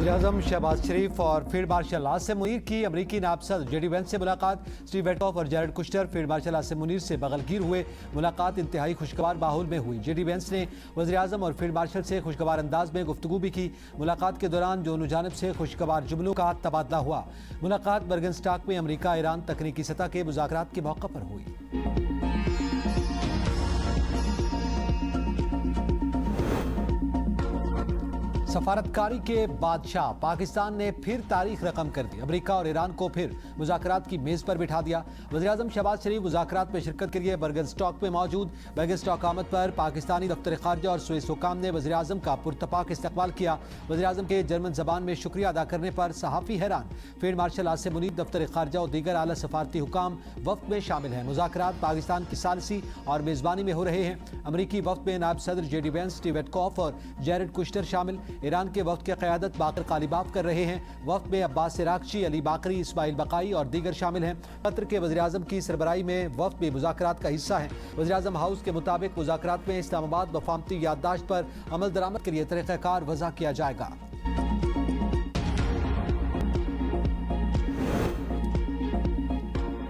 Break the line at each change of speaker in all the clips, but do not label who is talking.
वज़ीर-ए-आज़म शहबाज शरीफ और field marshal Asim Munir की अमरीकी नायब सदर जेडी वेंस से मुलाकात। स्टीव विटकॉफ और Jared Kushner field marshal Asim Munir से बगलगीर हुए। मुलाकात इंतहाई खुशगवार माहौल में हुई। जेडी वेंस ने वज़ीर-ए-आज़म और फील्ड मार्शल से खुशगवार अंदाज में गुफ्तगू भी की। मुलाकात के दौरान दोनों जानिब से खुशगवार जुमलों का तबादला हुआ। मुलाकात बर्गनस्टॉक में अमरीका ईरान तकनीकी सतह के मुज़ाकरात के मौके पर हुई। सफारतकारी के बादशाह पाकिस्तान ने फिर तारीख रकम कर दी। अमेरिका और ईरान को फिर मुज़ाकरात की मेज़ पर बिठा दिया। वज़ीर-ए-आज़म शहबाज शरीफ मुज़ाकरात में शिरकत के लिए बर्गनस्टॉक में मौजूद। बर्गनस्टॉक आमद पर पाकिस्तानी दफ्तर ख़ारजा और स्विस हुकाम ने वज़ीर-ए-आज़म का पुरतपाक इस्तकबाल किया। वज़ीर-ए-आज़म के जर्मन ज़बान में शुक्रिया अदा करने पर सहाफ़ी हैरान। फील्ड मार्शल आसिम मुनीर दफ्तर ख़ारजा और दीगर आला सफारती हुकाम वफ़द में शामिल हैं। मुज़ाकरात पाकिस्तान की सालसी और मेज़बानी में हो रहे हैं। अमरीकी वफ़द में नायब सदर जेडी वेंस, स्टीव विटकॉफ और जैरेड कुश्टर शामिल। ईरान के वफ़द की क़यादत बाकर कालिबाफ कर रहे हैं। वफ़द में अब्बास इराक़ची, अली बाकरी, इस्माइल बकाई और दीगर शामिल हैं। कतर के वज़ीर-ए-आज़म की सरबराही में वफ़द भी मुज़ाकरात का हिस्सा है। वज़ीर-ए-आज़म हाउस के मुताबिक मुज़ाकरात में इस्लामाबाद वफ़ामती याददाश्त पर अमल दरामद के लिए तरीक़ाकार वज़ा किया जाएगा।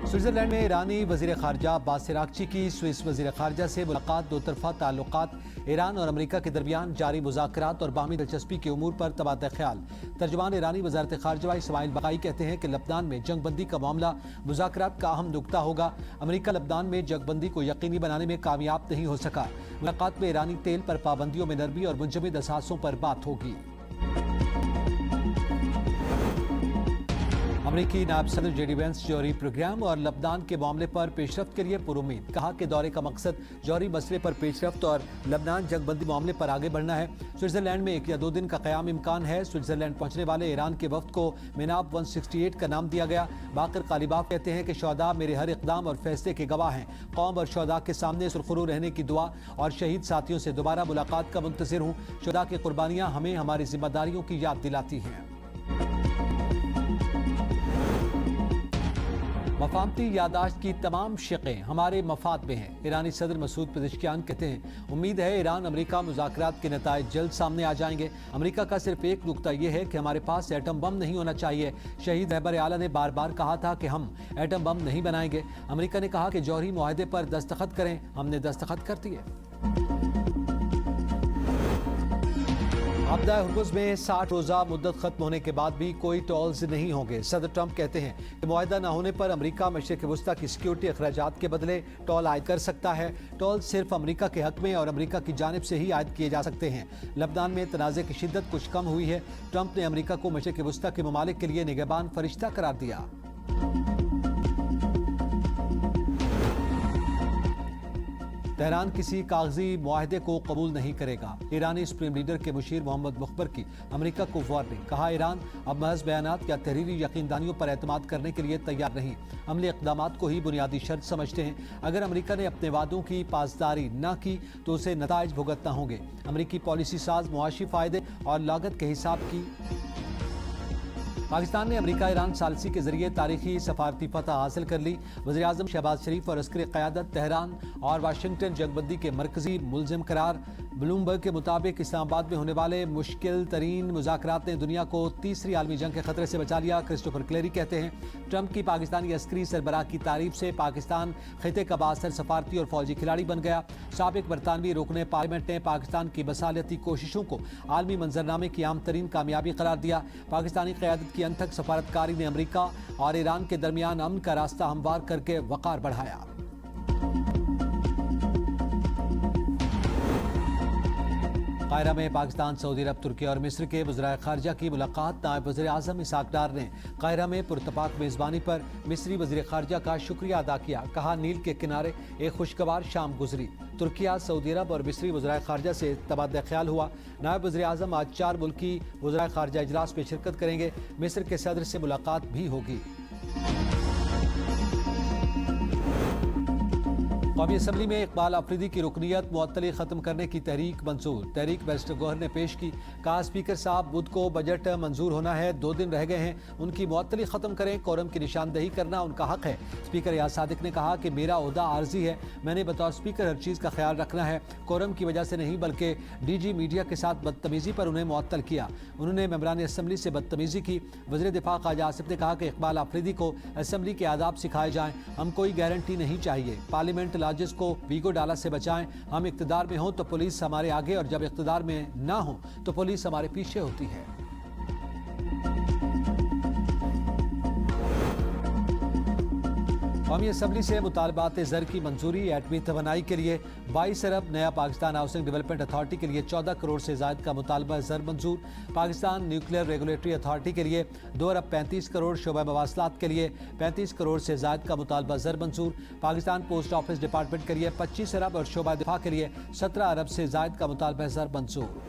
स्विट्ज़रलैंड में ईरानी वज़ीर ख़ारजा अब्बास इराक़ची की स्विस वज़ीर ख़ारजा से मुलाकात। दो तरफ़ा ताल्लुक़ात, ईरान और अमेरिका के दरमियान जारी मुज़ाकरात और बाहमी दिलचस्पी के उमूर पर तबादला ख्याल। तर्जुमान ईरानी वज़ारत ख़ारजा इस्माइल बकाई कहते हैं कि लबनान में जंग बंदी का मामला मुज़ाकरात का अहम नुक्ता होगा। अमेरिका लबनान में जंग बंदी को यकीनी बनाने में कामयाब नहीं हो सका। मुलाकात में ईरानी तेल पर पाबंदियों में नरमी और मुंजमद असासों पर बात होगी। अमरीकी नायब सदर जेडी वेंस जौहरी प्रोग्राम और लबनान के मामले पर पेशरफ्त के लिए पुरुमीद। कहा कि दौरे का मकसद जौहरी मसले पर पेशरफ्त और लबनान जंगबंदी मामले पर आगे बढ़ना है। स्विट्ज़रलैंड में 1 या 2 दिन का क़याम इम्कान है। स्विट्ज़रलैंड पहुंचने वाले ईरान के वफ़द को मिनाब 168 का नाम दिया गया। बाकर कालिबाफ कहते हैं कि शहदा मेरे हर इक़दाम और फैसले के गवाह हैं। कौम और शहदा के सामने सुरखरू रहने की दुआ और शहीद साथियों से दोबारा मुलाकात का मुंतज़िर हूँ। शहदा की कुर्बानियाँ हमें हमारी जिम्मेदारियों की याद दिलाती हैं। मफाहमती यादाश्त की तमाम शिक़ें हमारे मफाद में हैं। ईरानी सदर मसूद पेज़ेश्कियान कहते हैं, उम्मीद है ईरान अमेरिका मुज़ाकरात के नताइज जल्द सामने आ जाएंगे। अमेरिका का सिर्फ एक नुक्ता यह है कि हमारे पास एटम बम नहीं होना चाहिए। शहीद रहबर आला ने बार बार कहा था कि हम एटम बम नहीं बनाएंगे। अमेरिका ने कहा कि जौहरी मुआहदे पर दस्तखत करें। हमने दस्तखत कर दिए। आपदा हुर्मुज़ में 60 रोज़ा मुद्दत खत्म होने के बाद भी कोई टोल्स नहीं होंगे। सदर ट्रंप कहते हैं कि मुआहदा न होने पर अमेरिका मशरिक़ वस्ता की सिक्योरिटी अखराजात के बदले टोल आयद कर सकता है। टोल सिर्फ अमेरिका के हक में और अमेरिका की जानिब से ही आयद किए जा सकते हैं। लबनान में तनाज़े की शिद्दत कुछ कम हुई है। ट्रंप ने अमेरिका को मशरिक़ वस्ता के ममालिक के लिए निगहबान फरिश्ता करार दिया। तेहरान किसी कागजी मुआहदे को कबूल नहीं करेगा। ईरानी सुप्रीम लीडर के मुशीर मोहम्मद मुखबर की अमेरिका को वार्निंग। कहा, ईरान अब महज बयानात या तहरीरी यकीनदानियों पर एतमाद करने के लिए तैयार नहीं, अमली इक़दामात को ही बुनियादी शर्त समझते हैं। अगर अमेरिका ने अपने वादों की पासदारी न की तो उसे नताइज भुगतना होंगे। अमेरिकी पॉलिसी साज मुआशी फ़ायदे और लागत के हिसाब की। पाकिस्तान ने अमेरिका ईरान सालसी के जरिए तारीखी सफारती फतह हासिल कर ली। वज़ीर-ए-आज़म शहबाज शरीफ और अस्करी क़यादत तेहरान और वाशिंगटन जंगबंदी के मरकजी मुलजिम करार। ब्लूमबर्ग के मुताबिक इस्लामाबाद में होने वाले मुश्किल तरीन मुज़ाकरात ने दुनिया को तीसरी आलमी जंग के खतरे से बचा लिया। क्रिस्टोफर क्लेरी कहते हैं, ट्रंप की पाकिस्तानी अस्करी सरबराह की तारीफ से पाकिस्तान खिते का बासर सफारती और फौजी खिलाड़ी बन गया। साबिक बरतानवी रुकने पार्लियामेंट ने पाकिस्तान की बसालती कोशिशों को आलमी मंजरनामे की आम तरीन कामयाबी करार दिया। पाकिस्तानी क़यादत की अंतक सफारतकारी ने अमेरिका और ईरान के दरमियान अमन का रास्ता हमवार करके वक़ार बढ़ाया। कायरा में पाकिस्तान, सऊदी अरब, तुर्की और मिस्र के वज़राए ख़ारजा की मुलाकात। नायब वज़ीर-ए-आज़म इसहाक़ डार ने कायरा में पुरतपाक मेज़बानी पर मिस्री वज़ीर ख़ारजा का शुक्रिया अदा किया। कहा, नील के किनारे एक खुशगवार शाम गुजरी। तुर्किया, सऊदी अरब और मिस्री वज़राए ख़ारजा से तबादला ख्याल हुआ। नायब वज़ीर-ए-आज़म आज 4 मुल्की वज़राए ख़ारजा इजलास में शिरकत करेंगे। मिस्र के सदर से मुलाकात भी होगी। قومی اسمبلی میں اقبال آفریدی کی رکنیت معطلی ختم کرنے کی تحریک منظور. تحریک بیرسٹر گوہر نے پیش کی. کہا اسپیکر صاحب بدھ کو بجٹ منظور ہونا ہے, 2 دن رہ گئے ہیں, ان کی معطلی ختم کریں. کورم کی نشاندہی کرنا ان کا حق ہے. اسپیکر ریاض صادق نے کہا کہ میرا عہدہ عارضی ہے, میں نے بطور اسپیکر ہر چیز کا خیال رکھنا ہے. کورم کی وجہ سے نہیں بلکہ ڈی جی میڈیا کے ساتھ بدتمیزی پر انہیں معطل کیا. انہوں نے ممبران اسمبلی سے بدتمیزی کی. وزیر دفاع خواجہ آصف نے کہا کہ اقبال آفریدی کو اسمبلی کے آداب سکھائے جائیں. ہم کوئی گارنٹی نہیں چاہیے. پارلیمنٹ لاجز کو ویگو ڈالا سے بچائیں. ہم اقتدار میں ہوں تو پولیس ہمارے آگے, اور جب اقتدار میں نہ ہوں تو پولیس ہمارے پیچھے ہوتی ہے. قومی اسمبلی سے مطالبات زر کی منظوری. ایٹمی توانائی کے لیے 22 ارب, نیا پاکستان ہاؤسنگ ڈیولپمنٹ اتھارٹی کے لیے 14 کروڑ سے زائد کا مطالبہ زر منظور. پاکستان نیوکلیئر ریگولیٹری اتھارٹی کے لیے 2 ارب 35 کروڑ, شعبہ مواصلات کے لیے 35 کروڑ سے زائد کا مطالبہ زر منظور. پاکستان پوسٹ آفس ڈپارٹمنٹ کے لیے 25 ارب اور شعبہ دفاع کے لیے 17 ارب سے زائد کا مطالبہ زر منظور.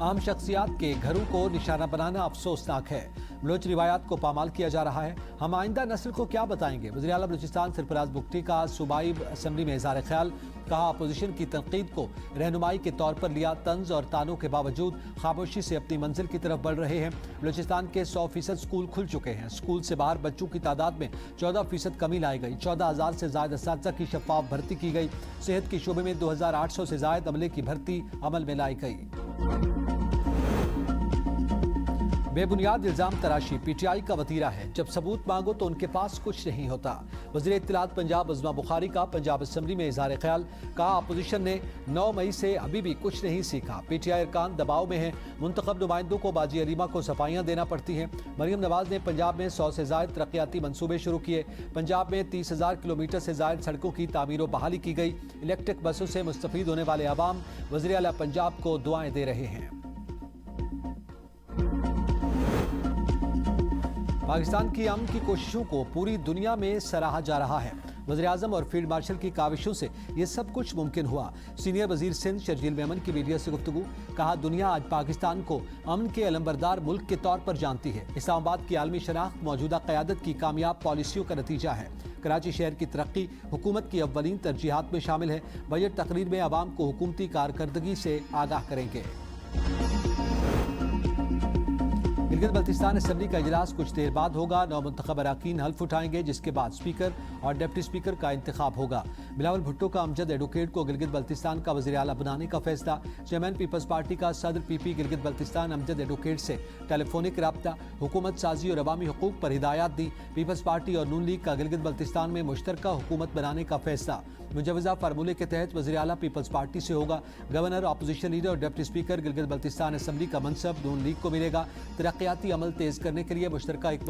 عام شخصیات کے گھروں کو نشانہ بنانا افسوسناک ہے. بلوچ روایات کو پامال کیا جا رہا ہے. ہم آئندہ نسل کو کیا بتائیں گے؟ وزیر اعلیٰ بلوچستان سرفراز بگٹی کا صوبائی اسمبلی میں اظہار خیال. کہا اپوزیشن کی تنقید کو رہنمائی کے طور پر لیا. طنز اور تانوں کے باوجود خاموشی سے اپنی منزل کی طرف بڑھ رہے ہیں. بلوچستان کے 100% اسکول کھل چکے ہیں. اسکول سے باہر بچوں کی تعداد میں 14% کمی لائی گئی. 14,000 سے زائد اساتذہ کی شفاف بھرتی کی گئی. صحت کے شعبے میں 2,800 سے زائد عملے کی بھرتی عمل میں لائی گئی. بے بنیاد الزام تراشی پی ٹی آئی کا وتیرہ ہے. جب ثبوت مانگو تو ان کے پاس کچھ نہیں ہوتا. وزیر اطلاعات پنجاب عظمیٰ بخاری کا پنجاب اسمبلی میں اظہار خیال. کہا اپوزیشن نے 9 مئی سے ابھی بھی کچھ نہیں سیکھا. پی ٹی آئی ارکان دباؤ میں ہیں. منتخب نمائندوں کو باجی علیمہ کو صفائیاں دینا پڑتی ہیں. مریم نواز نے پنجاب میں 100 سے زائد ترقیاتی منصوبے شروع کیے. پنجاب میں 30,000 کلومیٹر سے زائد سڑکوں کی تعمیر و بحالی کی گئی. الیکٹرک بسوں سے مستفید ہونے والے عوام وزیر اعلیٰ پنجاب کو دعائیں دے رہے ہیں. پاکستان کی امن کی کوششوں کو پوری دنیا میں سراہا جا رہا ہے. وزیر اعظم اور فیلڈ مارشل کی کاوشوں سے یہ سب کچھ ممکن ہوا. سینئر وزیر سندھ شرجیل میمن کی میڈیا سے گفتگو. کہا دنیا آج پاکستان کو امن کے علمبردار ملک کے طور پر جانتی ہے. اسلام آباد کی عالمی شناخت موجودہ قیادت کی کامیاب پالیسیوں کا نتیجہ ہے. کراچی شہر کی ترقی حکومت کی اولین ترجیحات میں شامل ہے. بجٹ تقریر میں عوام کو حکومتی کارکردگی سے آگاہ کریں گے. گلگت بلتستان اسمبلی کا اجلاس کچھ دیر بعد ہوگا. 9 منتخب اراکین حلف اٹھائیں گے, جس کے بعد اسپیکر اور ڈپٹی اسپیکر کا انتخاب ہوگا. بلاول بھٹو کا امجد ایڈوکیٹ کو گلگت بلتستان کا وزیر اعلیٰ بنانے کا فیصلہ. چیئرمین پیپلز پارٹی کا صدر پی پی گلگت بلتستان امجد ایڈوکیٹ سے ٹیلی فونک رابطہ. حکومت سازی اور عوامی حقوق پر ہدایات دی. پیپلز پارٹی اور نون لیگ کا گلگت بلتستان میں مشترکہ حکومت بنانے کا فیصلہ. مجوزہ فارمولے کے تحت وزیر اعلیٰ پیپلز پارٹی سے ہوگا. گورنر, اپوزیشن لیڈر اور deputy speaker Gilgit Baltistan assembly کا منصب نون لیگ کو ملے گا. ترقیاتی عمل تیز کرنے کے لیے مشترکہ